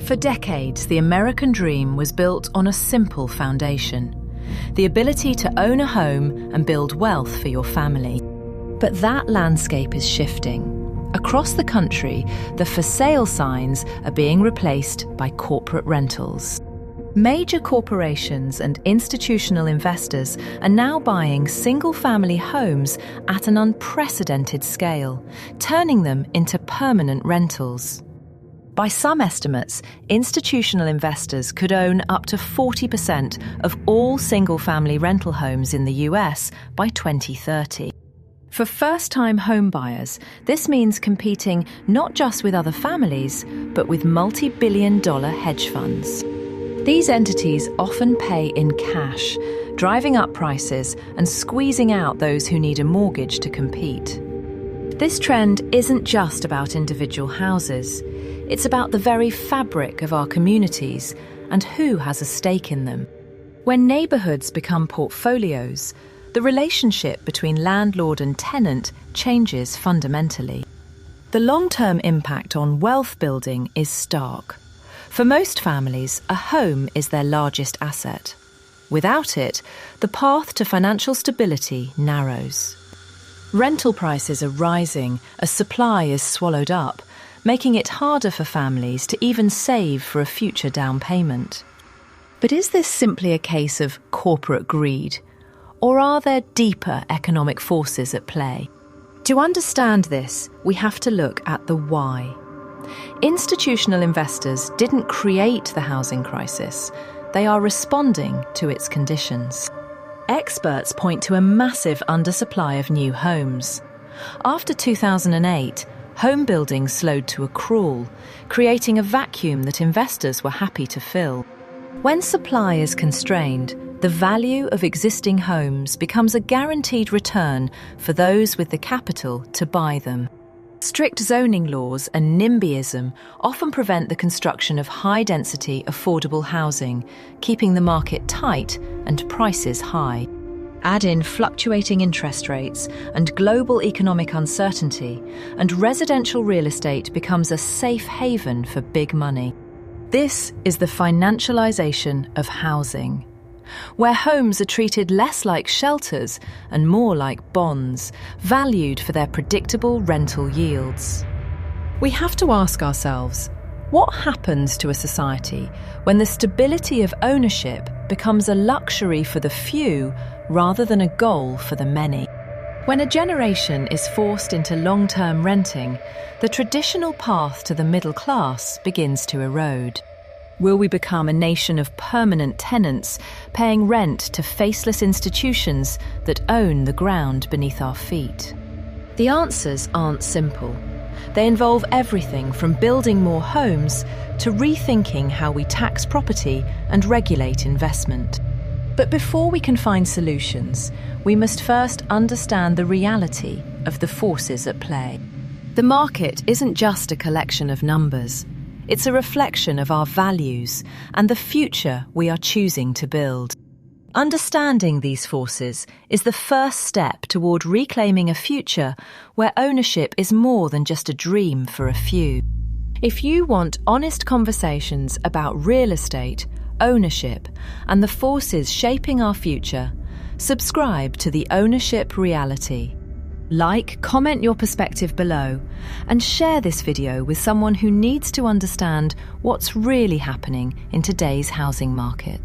For decades, the American dream was built on a simple foundation: the ability to own a home and build wealth for your family. But that landscape is shifting. Across the country, the for sale signs are being replaced by corporate rentals. Major corporations and institutional investors are now buying single-family homes at an unprecedented scale, turning them into permanent rentals. By some estimates, institutional investors could own up to 40% of all single-family rental homes in the US by 2030. For first-time home buyers, this means competing not just with other families, but with multi-billion-dollar hedge funds. These entities often pay in cash, driving up prices and squeezing out those who need a mortgage to compete. This trend isn't just about individual houses. It's about the very fabric of our communities and who has a stake in them. When neighbourhoods become portfolios, the relationship between landlord and tenant changes fundamentally. The long-term impact on wealth building is stark. For most families, a home is their largest asset. Without it, the path to financial stability narrows. Rental prices are rising as supply is swallowed up, making it harder for families to even save for a future down payment. But is this simply a case of corporate greed, or are there deeper economic forces at play? To understand this, we have to look at the why. Institutional investors didn't create the housing crisis. They are responding to its conditions. Experts point to a massive undersupply of new homes. After 2008, home building slowed to a crawl, creating a vacuum that investors were happy to fill. When supply is constrained, the value of existing homes becomes a guaranteed return for those with the capital to buy them. Strict zoning laws and NIMBYism often prevent the construction of high-density, affordable housing, keeping the market tight and prices high. Add in fluctuating interest rates and global economic uncertainty, and residential real estate becomes a safe haven for big money. This is the financialization of housing, where homes are treated less like shelters and more like bonds, valued for their predictable rental yields. We have to ask ourselves, what happens to a society when the stability of ownership becomes a luxury for the few rather than a goal for the many? When a generation is forced into long-term renting, the traditional path to the middle class begins to erode. Will we become a nation of permanent tenants, paying rent to faceless institutions that own the ground beneath our feet? The answers aren't simple. They involve everything from building more homes to rethinking how we tax property and regulate investment. But before we can find solutions, we must first understand the reality of the forces at play. The market isn't just a collection of numbers. It's a reflection of our values and the future we are choosing to build. Understanding these forces is the first step toward reclaiming a future where ownership is more than just a dream for a few. If you want honest conversations about real estate, ownership, and the forces shaping our future, subscribe to the Ownership Reality. Like, comment your perspective below, and share this video with someone who needs to understand what's really happening in today's housing market.